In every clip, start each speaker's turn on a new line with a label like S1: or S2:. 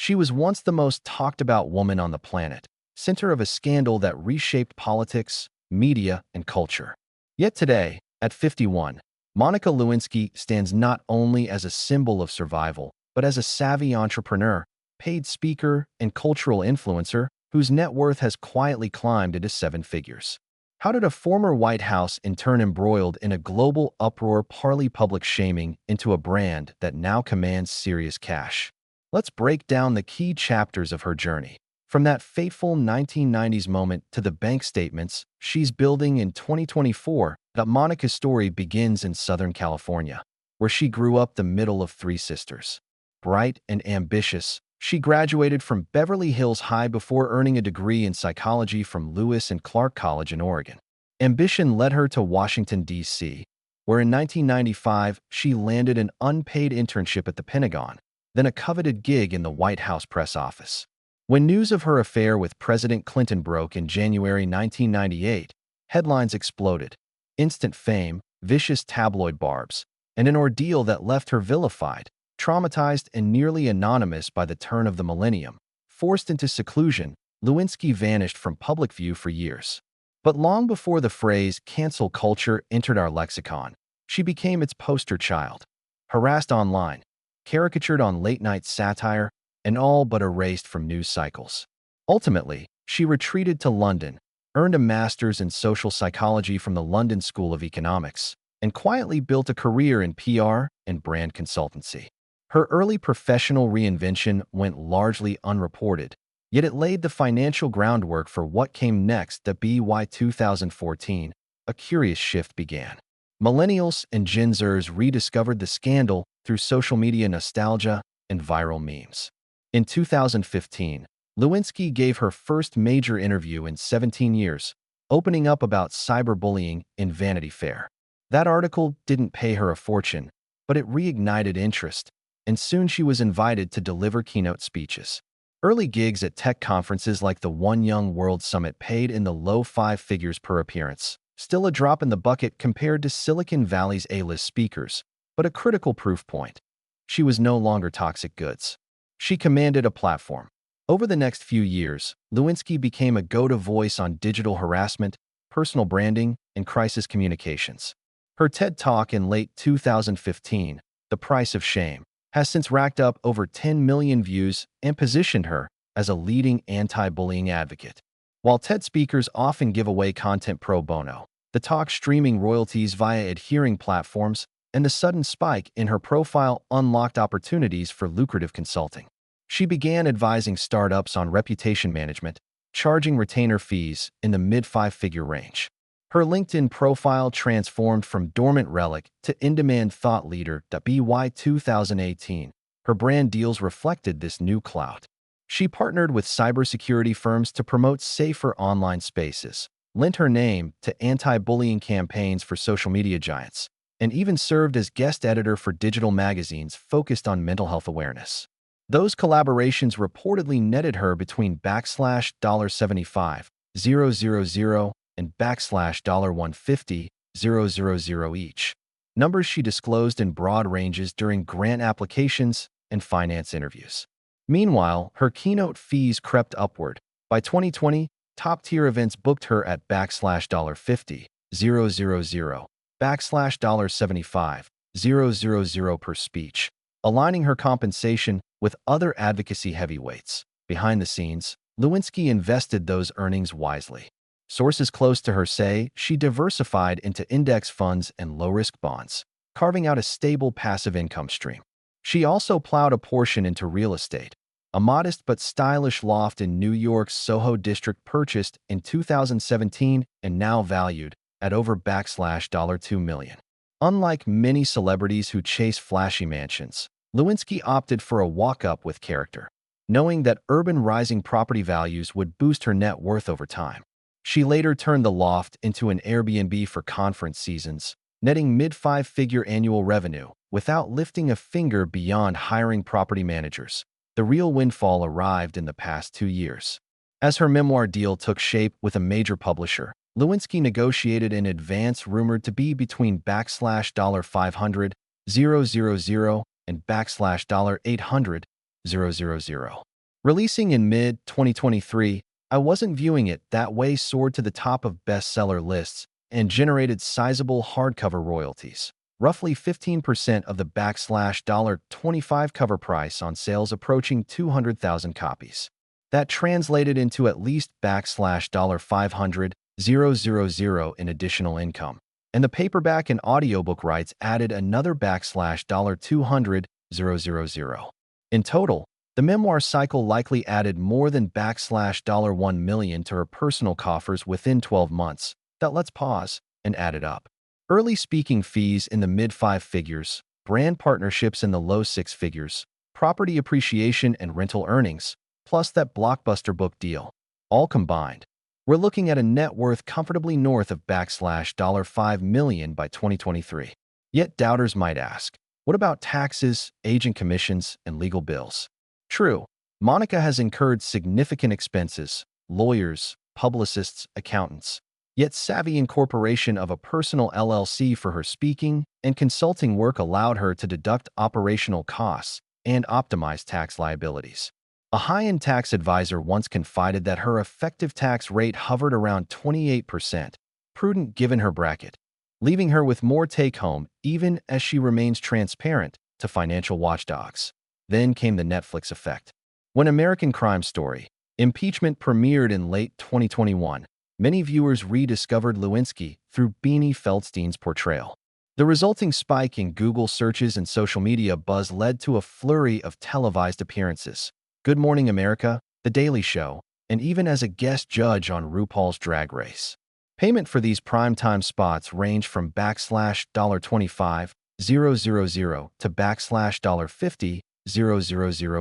S1: She was once the most talked about woman on the planet, center of a scandal that reshaped politics, media, and culture. Yet today, at 51, Monica Lewinsky stands not only as a symbol of survival, but as a savvy entrepreneur, paid speaker, and cultural influencer whose net worth has quietly climbed into seven figures. How did a former White House intern embroiled in a global uproar parley public shaming into a brand that now commands serious cash? Let's break down the key chapters of her journey. From that fateful 1990s moment to the bank statements she's building in 2024, Monica's story begins in Southern California, where she grew up the middle of three sisters. Bright and ambitious, she graduated from Beverly Hills High before earning a degree in psychology from Lewis and Clark College in Oregon. Ambition led her to Washington, D.C., where in 1995 she landed an unpaid internship at the Pentagon, then a coveted gig in the White House press office. When news of her affair with President Clinton broke in January 1998, headlines exploded. Instant fame, vicious tabloid barbs, and an ordeal that left her vilified, traumatized, and nearly anonymous by the turn of the millennium. Forced into seclusion, Lewinsky vanished from public view for years. But long before the phrase cancel culture entered our lexicon, she became its poster child. Harassed online, caricatured on late-night satire, and all but erased from news cycles. Ultimately, she retreated to London, earned a master's in social psychology from the London School of Economics, and quietly built a career in PR and brand consultancy. Her early professional reinvention went largely unreported, yet it laid the financial groundwork for what came next. By 2014, a curious shift began. Millennials and Gen Zers rediscovered the scandal through social media nostalgia and viral memes. In 2015, Lewinsky gave her first major interview in 17 years, opening up about cyberbullying in Vanity Fair. That article didn't pay her a fortune, but it reignited interest, and soon she was invited to deliver keynote speeches. Early gigs at tech conferences like the One Young World Summit paid in the low five figures per appearance, still a drop in the bucket compared to Silicon Valley's A-list speakers, but a critical proof point. She was no longer toxic goods. She commanded a platform. Over the next few years, Lewinsky became a go-to voice on digital harassment, personal branding, and crisis communications. Her TED Talk in late 2015, The Price of Shame, has since racked up over 10 million views and positioned her as a leading anti-bullying advocate. While TED speakers often give away content pro bono, the talk's streaming royalties via adhering platforms and the sudden spike in her profile unlocked opportunities for lucrative consulting. She began advising startups on reputation management, charging retainer fees in the mid-five-figure range. Her LinkedIn profile transformed from dormant relic to in-demand thought leader. By 2018, her brand deals reflected this new clout. She partnered with cybersecurity firms to promote safer online spaces, lent her name to anti-bullying campaigns for social media giants, and even served as guest editor for digital magazines focused on mental health awareness. Those collaborations reportedly netted her between $75,000 and $150,000 each, numbers she disclosed in broad ranges during grant applications and finance interviews. Meanwhile, her keynote fees crept upward. By 2020, top-tier events booked her at $50,000, $75,000 per speech, aligning her compensation with other advocacy heavyweights. Behind the scenes, Lewinsky invested those earnings wisely. Sources close to her say she diversified into index funds and low-risk bonds, carving out a stable passive income stream. She also plowed a portion into real estate, a modest but stylish loft in New York's Soho district purchased in 2017 and now valued at over $2 million. Unlike many celebrities who chase flashy mansions, Lewinsky opted for a walk-up with character, knowing that urban rising property values would boost her net worth over time. She later turned the loft into an Airbnb for conference seasons, netting mid-five-figure annual revenue without lifting a finger beyond hiring property managers. The real windfall arrived in the past 2 years. As her memoir deal took shape with a major publisher, Lewinsky negotiated an advance rumored to be between $500,000 and $800,000. Releasing in mid-2023, I Wasn't Viewing It That Way soared to the top of bestseller lists and generated sizable hardcover royalties. Roughly 15% of the $25 cover price on sales approaching 200,000 copies. That translated into at least $500,000 in additional income. And the paperback and audiobook rights added another $200,000. In total, the memoir cycle likely added more than $1 million to her personal coffers within 12 months. Let's pause and add it up. Early speaking fees in the mid-five figures, brand partnerships in the low six figures, property appreciation and rental earnings, plus that blockbuster book deal. All combined, we're looking at a net worth comfortably north of $5 million by 2023. Yet doubters might ask, what about taxes, agent commissions, and legal bills? True, Monica has incurred significant expenses, lawyers, publicists, accountants. Yet savvy incorporation of a personal LLC for her speaking and consulting work allowed her to deduct operational costs and optimize tax liabilities. A high-end tax advisor once confided that her effective tax rate hovered around 28%, prudent given her bracket, leaving her with more take-home even as she remains transparent to financial watchdogs. Then came the Netflix effect. When American Crime Story, Impeachment premiered in late 2021, many viewers rediscovered Lewinsky through Beanie Feldstein's portrayal. The resulting spike in Google searches and social media buzz led to a flurry of televised appearances. Good Morning America, The Daily Show, and even as a guest judge on RuPaul's Drag Race. Payment for these primetime spots ranged from $25,000 to $50,000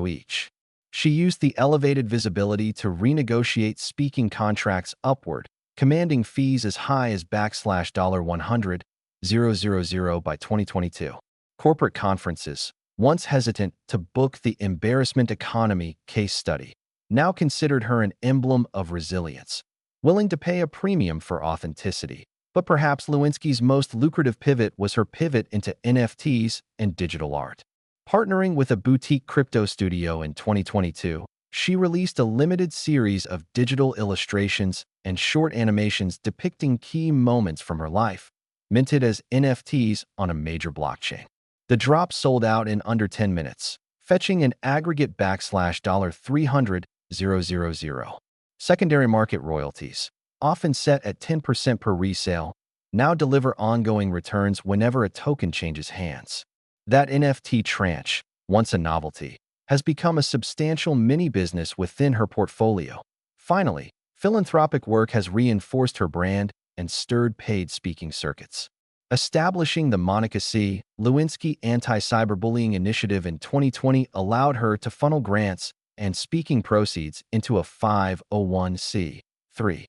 S1: each. She used the elevated visibility to renegotiate speaking contracts upward, commanding fees as high as $100,000 by 2022. Corporate conferences, once hesitant to book the embarrassment economy case study, now considered her an emblem of resilience, willing to pay a premium for authenticity. But perhaps Lewinsky's most lucrative pivot was her pivot into NFTs and digital art. Partnering with a boutique crypto studio in 2022, she released a limited series of digital illustrations and short animations depicting key moments from her life, minted as NFTs on a major blockchain. The drop sold out in under 10 minutes, fetching an aggregate $300,000. Secondary market royalties, often set at 10% per resale, now deliver ongoing returns whenever a token changes hands. That NFT tranche, once a novelty, has become a substantial mini-business within her portfolio. Finally, philanthropic work has reinforced her brand and stirred paid speaking circuits. Establishing the Monica Lewinsky Anti-Cyberbullying Initiative in 2020 allowed her to funnel grants and speaking proceeds into a 501(c)(3).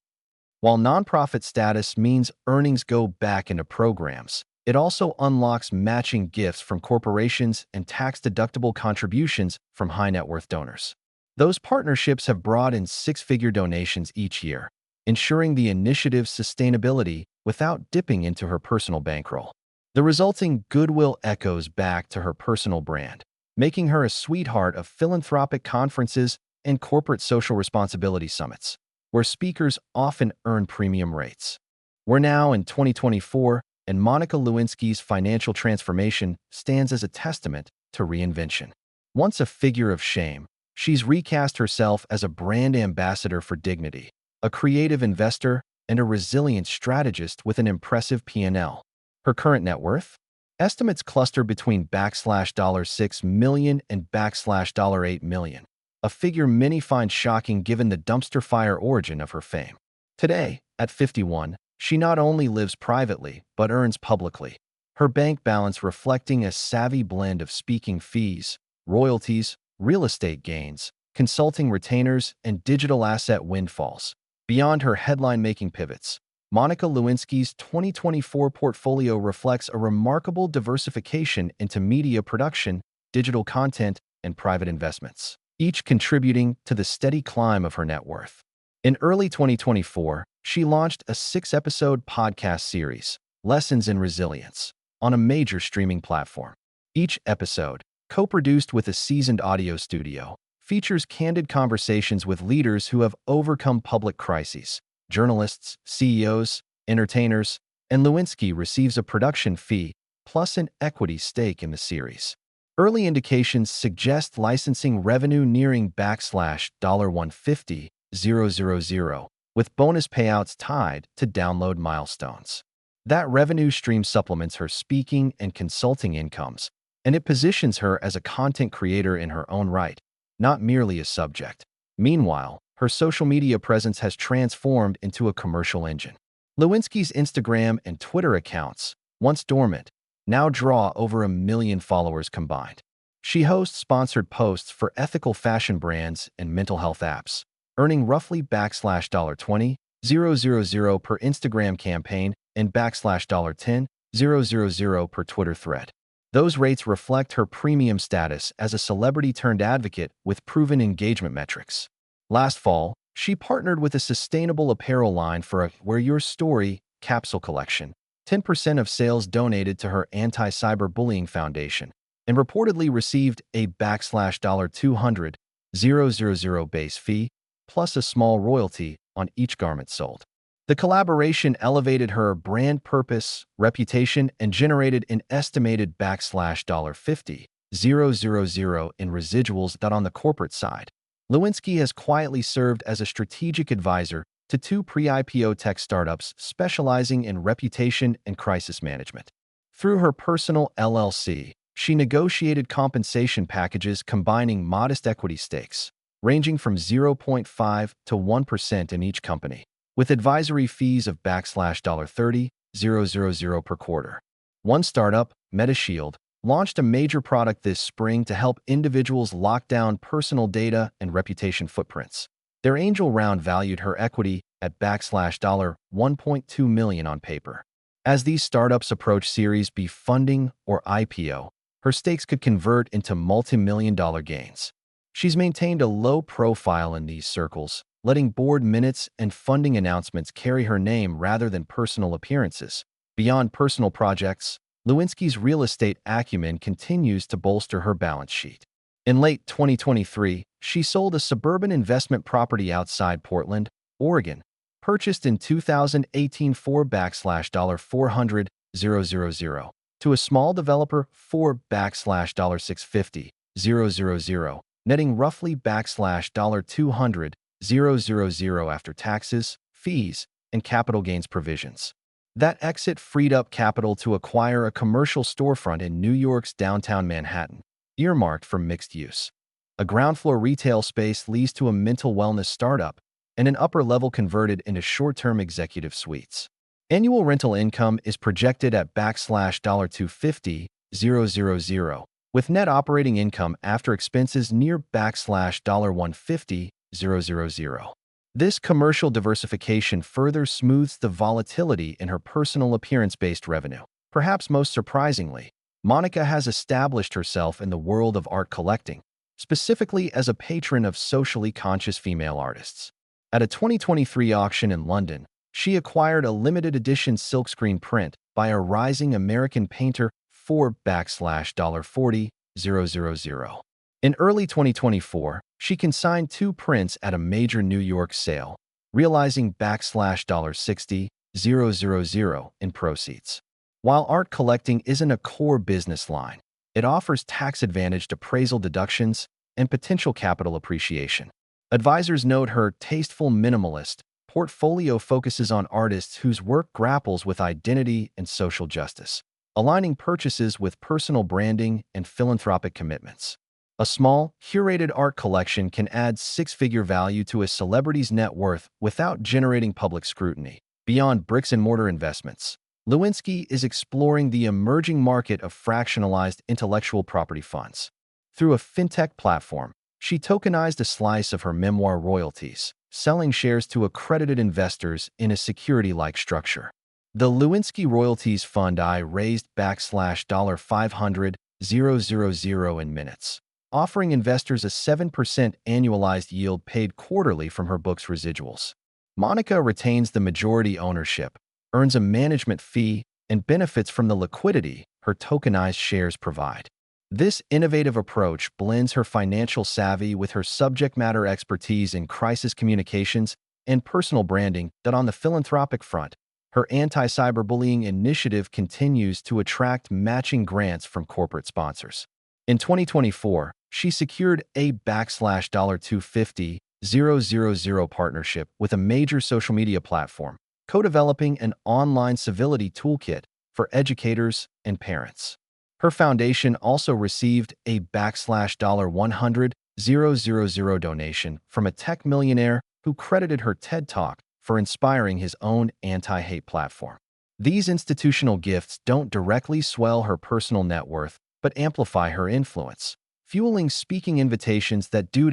S1: While nonprofit status means earnings go back into programs, it also unlocks matching gifts from corporations and tax-deductible contributions from high-net-worth donors. Those partnerships have brought in six-figure donations each year, ensuring the initiative's sustainability without dipping into her personal bankroll. The resulting goodwill echoes back to her personal brand, making her a sweetheart of philanthropic conferences and corporate social responsibility summits, where speakers often earn premium rates. We're now in 2024, and Monica Lewinsky's financial transformation stands as a testament to reinvention. Once a figure of shame, she's recast herself as a brand ambassador for dignity, a creative investor, and a resilient strategist with an impressive P&L. Her current net worth? Estimates cluster between $6 million and $8 million, a figure many find shocking given the dumpster fire origin of her fame. Today, at 51, she not only lives privately, but earns publicly, her bank balance reflecting a savvy blend of speaking fees, royalties, real estate gains, consulting retainers, and digital asset windfalls. Beyond her headline-making pivots, Monica Lewinsky's 2024 portfolio reflects a remarkable diversification into media production, digital content, and private investments, each contributing to the steady climb of her net worth. In early 2024, she launched a 6-episode podcast series, Lessons in Resilience, on a major streaming platform. Each episode, co-produced with a seasoned audio studio, features candid conversations with leaders who have overcome public crises, journalists, CEOs, entertainers, and Lewinsky receives a production fee plus an equity stake in the series. Early indications suggest licensing revenue nearing $150,000, with bonus payouts tied to download milestones. That revenue stream supplements her speaking and consulting incomes, and it positions her as a content creator in her own right, not merely a subject. Meanwhile, her social media presence has transformed into a commercial engine. Lewinsky's Instagram and Twitter accounts, once dormant, now draw over 1 million followers combined. She hosts sponsored posts for ethical fashion brands and mental health apps, earning roughly $20,000 per Instagram campaign and $10,000 per Twitter thread. Those rates reflect her premium status as a celebrity-turned-advocate with proven engagement metrics. Last fall, she partnered with a sustainable apparel line for a Wear Your Story capsule collection. 10% of sales donated to her anti-cyberbullying foundation, and reportedly received a $200,000 base fee, plus a small royalty on each garment sold. The collaboration elevated her brand purpose, reputation, and generated an estimated $50,000 in residuals. On the corporate side, Lewinsky has quietly served as a strategic advisor to 2 pre-IPO tech startups specializing in reputation and crisis management. Through her personal LLC, she negotiated compensation packages combining modest equity stakes, ranging from 0.5 to 1% in each company, with advisory fees of $30,000 per quarter. One startup, MetaShield, launched a major product this spring to help individuals lock down personal data and reputation footprints. Their angel round valued her equity at $1.2 million on paper. As these startups approach Series B funding or IPO, her stakes could convert into multi-million-dollar gains. She's maintained a low profile in these circles, letting board minutes and funding announcements carry her name rather than personal appearances. Beyond personal projects, Lewinsky's real estate acumen continues to bolster her balance sheet. In late 2023, she sold a suburban investment property outside Portland, Oregon, purchased in 2018 for $400,000 to a small developer for $650,000, netting roughly $200,000 after taxes, fees, and capital gains provisions. That exit freed up capital to acquire a commercial storefront in New York's downtown Manhattan, earmarked for mixed use. A ground-floor retail space leased to a mental wellness startup, and an upper level converted into short-term executive suites. Annual rental income is projected at $250,000, with net operating income after expenses near $150,000. This commercial diversification further smooths the volatility in her personal appearance-based revenue. Perhaps most surprisingly, Monica has established herself in the world of art collecting, specifically as a patron of socially conscious female artists. At a 2023 auction in London, she acquired a limited edition silkscreen print by a rising American painter for $40,000. In early 2024, she consigned 2 prints at a major New York sale, realizing $60,000 in proceeds. While art collecting isn't a core business line, it offers tax-advantaged appraisal deductions and potential capital appreciation. Advisors note her tasteful minimalist portfolio focuses on artists whose work grapples with identity and social justice, aligning purchases with personal branding and philanthropic commitments. A small, curated art collection can add 6-figure value to a celebrity's net worth without generating public scrutiny. Beyond bricks-and-mortar investments, Lewinsky is exploring the emerging market of fractionalized intellectual property funds. Through a fintech platform, she tokenized a slice of her memoir royalties, selling shares to accredited investors in a security-like structure. The Lewinsky Royalties Fund I raised $500,000 in minutes, offering investors a 7% annualized yield paid quarterly from her book's residuals. Monica retains the majority ownership, earns a management fee, and benefits from the liquidity her tokenized shares provide. This innovative approach blends her financial savvy with her subject matter expertise in crisis communications and personal branding. That on the philanthropic front, her anti-cyberbullying initiative continues to attract matching grants from corporate sponsors. In 2024, she secured a $250,000 partnership with a major social media platform, co-developing an online civility toolkit for educators and parents. Her foundation also received a $100,000 donation from a tech millionaire who credited her TED Talk for inspiring his own anti-hate platform. These institutional gifts don't directly swell her personal net worth, but amplify her influence, fueling speaking invitations that do.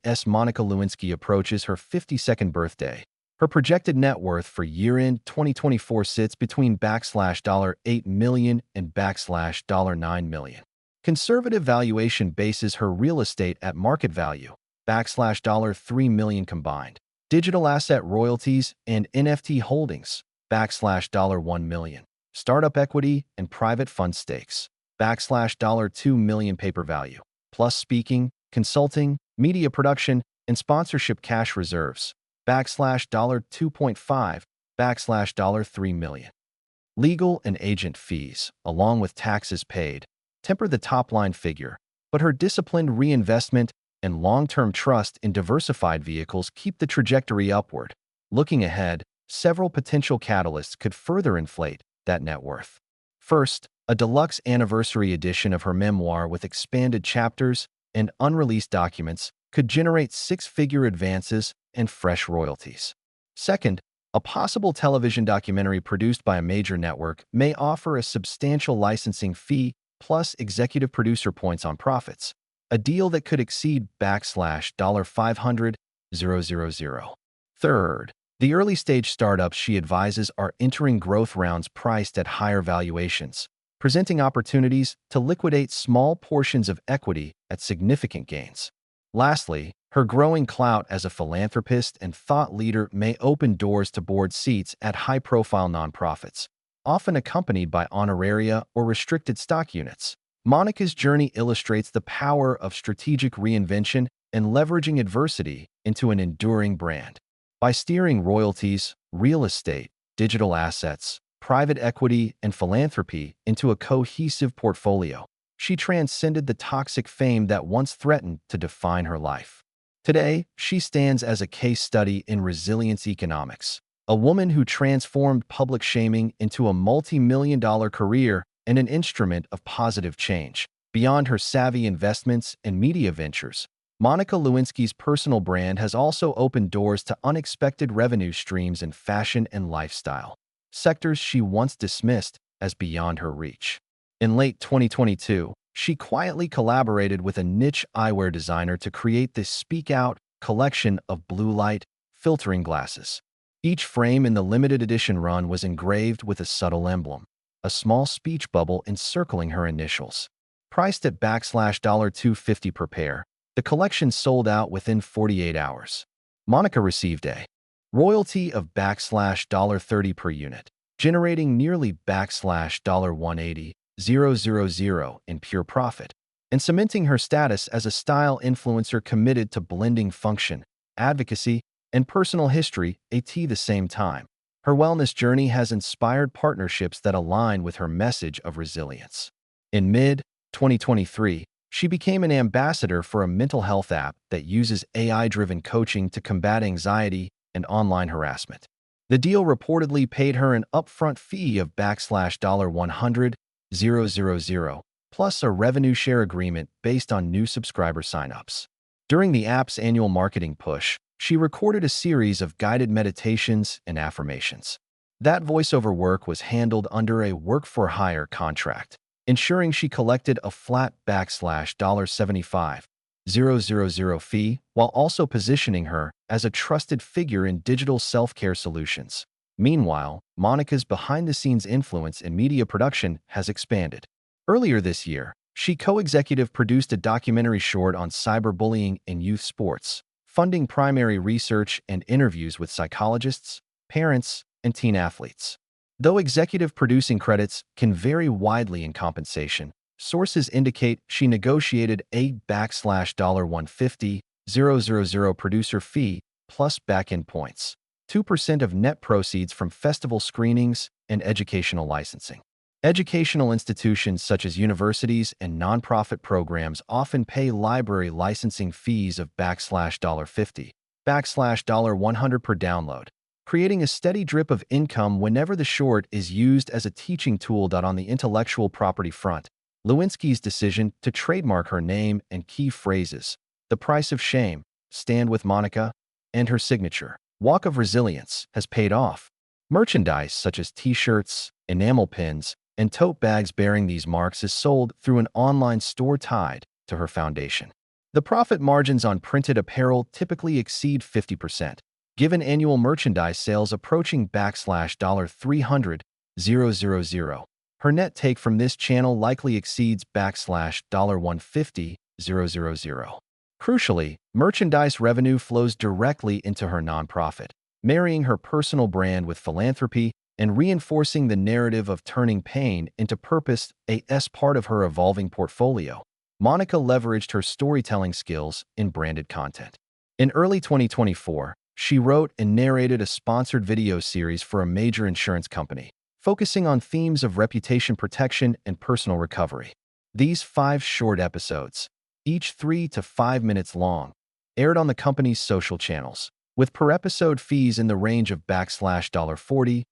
S1: As Monica Lewinsky approaches her 52nd birthday, her projected net worth for year-end 2024 sits between $8 million and $9 million. Conservative valuation bases her real estate at market value, $3 million combined. Digital asset royalties and NFT holdings, $1 million. Startup equity and private fund stakes, $2 million paper value, plus speaking, consulting, media production, and sponsorship cash reserves, $2.5, $3 million. Legal and agent fees, along with taxes paid, temper the top-line figure, but her disciplined reinvestment and long-term trust in diversified vehicles keep the trajectory upward. Looking ahead, several potential catalysts could further inflate that net worth. First, a deluxe anniversary edition of her memoir with expanded chapters and unreleased documents could generate six-figure advances and fresh royalties. Second, a possible television documentary produced by a major network may offer a substantial licensing fee plus executive producer points on profits, a deal that could exceed $500,000. Third, the early-stage startups she advises are entering growth rounds priced at higher valuations, presenting opportunities to liquidate small portions of equity at significant gains. Lastly, her growing clout as a philanthropist and thought leader may open doors to board seats at high-profile nonprofits, often accompanied by honoraria or restricted stock units. Monica's journey illustrates the power of strategic reinvention and leveraging adversity into an enduring brand. By steering royalties, real estate, digital assets, private equity, and philanthropy into a cohesive portfolio, she transcended the toxic fame that once threatened to define her life. Today, she stands as a case study in resilience economics, a woman who transformed public shaming into a multi-million-dollar career and an instrument of positive change. Beyond her savvy investments and media ventures, Monica Lewinsky's personal brand has also opened doors to unexpected revenue streams in fashion and lifestyle, sectors she once dismissed as beyond her reach. In late 2022, she quietly collaborated with a niche eyewear designer to create this Speak Out collection of blue light filtering glasses. Each frame in the limited edition run was engraved with a subtle emblem, a small speech bubble encircling her initials. Priced at $250 per pair, the collection sold out within 48 hours. Monica received a royalty of $30 per unit, generating nearly $180,000 in pure profit, and cementing her status as a style influencer committed to blending function, advocacy, and personal history at the same time. Her wellness journey has inspired partnerships that align with her message of resilience. In mid-2023, she became an ambassador for a mental health app that uses AI-driven coaching to combat anxiety and online harassment. The deal reportedly paid her an upfront fee of $100,000, plus a revenue share agreement based on new subscriber signups. During the app's annual marketing push, she recorded a series of guided meditations and affirmations. That voiceover work was handled under a work-for-hire contract, ensuring she collected a flat $75,000 fee while also positioning her as a trusted figure in digital self-care solutions. Meanwhile, Monica's behind-the-scenes influence in media production has expanded. Earlier this year, she co-executive produced a documentary short on cyberbullying in youth sports, funding primary research and interviews with psychologists, parents, and teen athletes. Though executive producing credits can vary widely in compensation, Sources indicate she negotiated a $150,000 producer fee plus back-end points, 2% of net proceeds from festival screenings and educational licensing. Educational institutions such as universities and nonprofit programs often pay library licensing fees of $50, $100 per download, creating a steady drip of income whenever the short is used as a teaching tool. On the intellectual property front, Lewinsky's decision to trademark her name and key phrases, "The Price of Shame," "Stand with Monica," and her signature, "Walk of Resilience," has paid off. Merchandise such as t-shirts, enamel pins, and tote bags bearing these marks is sold through an online store tied to her foundation. The profit margins on printed apparel typically exceed 50%, given annual merchandise sales approaching $300,000. Her net take from this channel likely exceeds $150,000. Crucially, merchandise revenue flows directly into her nonprofit, marrying her personal brand with philanthropy and reinforcing the narrative of turning pain into purpose as part of her evolving portfolio. Monica leveraged her storytelling skills in branded content. In early 2024, she wrote and narrated a sponsored video series for a major insurance company, focusing on themes of reputation protection and personal recovery. These 5 short episodes, each 3 to 5 minutes long, aired on the company's social channels, with per-episode fees in the range of $40,000.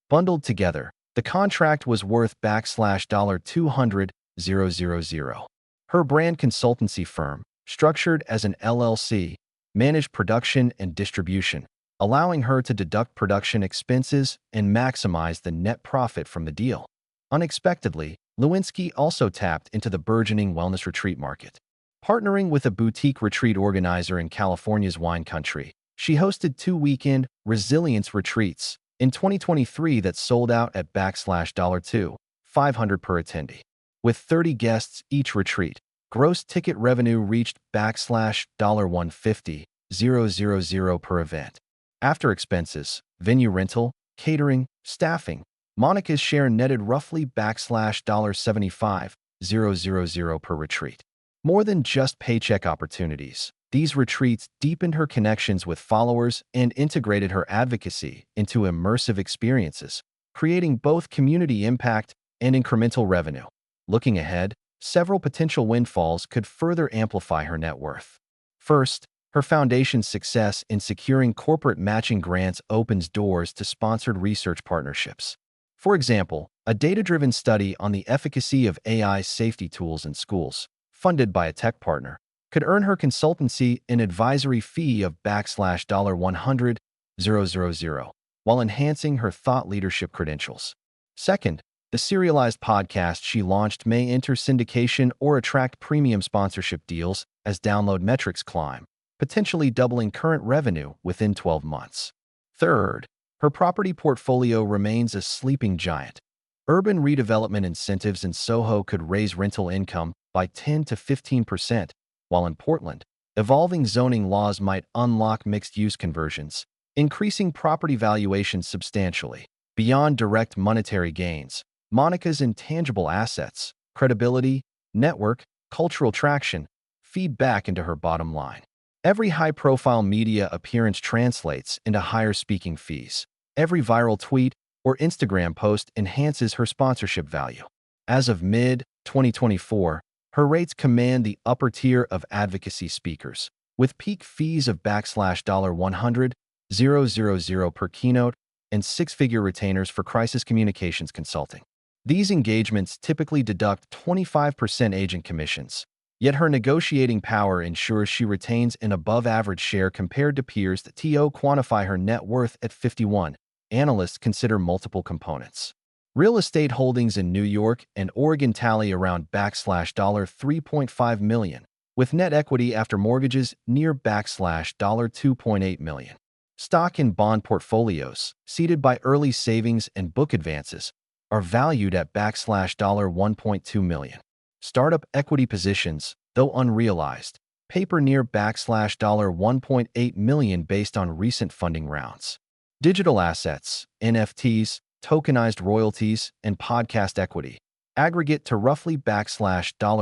S1: Bundled together, the contract was worth $200,000. Her brand consultancy firm, structured as an LLC, managed production and distribution, allowing her to deduct production expenses and maximize the net profit from the deal. Unexpectedly, Lewinsky also tapped into the burgeoning wellness retreat market. Partnering with a boutique retreat organizer in California's wine country, she hosted 2 weekend resilience retreats in 2023 that sold out at $500 per attendee. With 30 guests each retreat, gross ticket revenue reached $150,000 per event. After expenses, venue rental, catering, staffing, Monica's share netted roughly $75,000 per retreat. More than just paycheck opportunities, these retreats deepened her connections with followers and integrated her advocacy into immersive experiences, creating both community impact and incremental revenue. Looking ahead, several potential windfalls could further amplify her net worth. First, her foundation's success in securing corporate matching grants opens doors to sponsored research partnerships. For example, a data-driven study on the efficacy of AI safety tools in schools, funded by a tech partner, could earn her consultancy an advisory fee of $100,000, while enhancing her thought leadership credentials. Second, the serialized podcast she launched may enter syndication or attract premium sponsorship deals as download metrics climb, potentially doubling current revenue within 12 months. Third, her property portfolio remains a sleeping giant. Urban redevelopment incentives in Soho could raise rental income by 10 to 15%, while in Portland, evolving zoning laws might unlock mixed-use conversions, increasing property valuations substantially. Beyond direct monetary gains, Monica's intangible assets, credibility, network, cultural traction, feed back into her bottom line. Every high-profile media appearance translates into higher speaking fees. Every viral tweet or Instagram post enhances her sponsorship value. As of mid-2024, her rates command the upper tier of advocacy speakers, with peak fees of $100,000 per keynote and 6-figure retainers for crisis communications consulting. These engagements typically deduct 25% agent commissions, yet her negotiating power ensures she retains an above-average share compared to peers that quantify her net worth at 51. Analysts consider multiple components. Real estate holdings in New York and Oregon tally around $3.5 million, with net equity after mortgages near $2.8 million. Stock and bond portfolios, seeded by early savings and book advances, are valued at $1.2 million. Startup equity positions, though unrealized, paper near $1.8 million based on recent funding rounds. Digital assets, NFTs, tokenized royalties, and podcast equity aggregate to roughly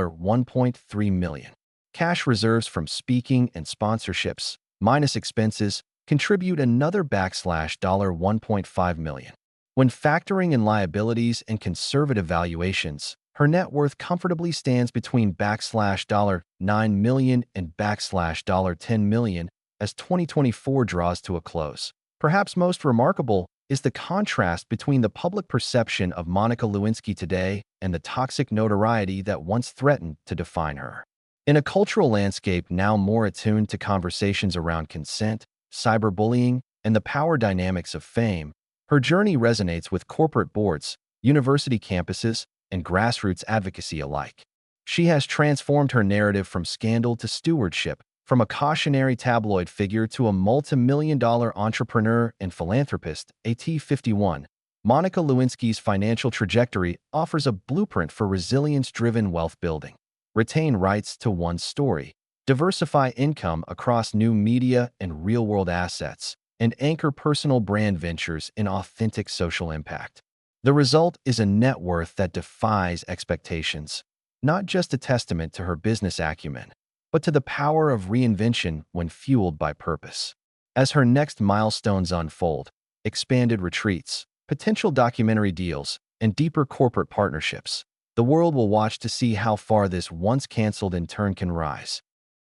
S1: $1.3 million. Cash reserves from speaking and sponsorships, minus expenses, contribute another $1.5 million. When factoring in liabilities and conservative valuations, her net worth comfortably stands between $9 million and $10 million as 2024 draws to a close. Perhaps most remarkable is the contrast between the public perception of Monica Lewinsky today and the toxic notoriety that once threatened to define her. In a cultural landscape now more attuned to conversations around consent, cyberbullying, and the power dynamics of fame, her journey resonates with corporate boards, university campuses, and grassroots advocacy alike. She has transformed her narrative from scandal to stewardship, from a cautionary tabloid figure to a multi-million-dollar entrepreneur and philanthropist. At 51, Monica Lewinsky's financial trajectory offers a blueprint for resilience-driven wealth building. Retain rights to one's story, diversify income across new media and real-world assets, and anchor personal brand ventures in authentic social impact. The result is a net worth that defies expectations, not just a testament to her business acumen, but to the power of reinvention when fueled by purpose. As her next milestones unfold, expanded retreats, potential documentary deals, and deeper corporate partnerships, the world will watch to see how far this once canceled intern can rise.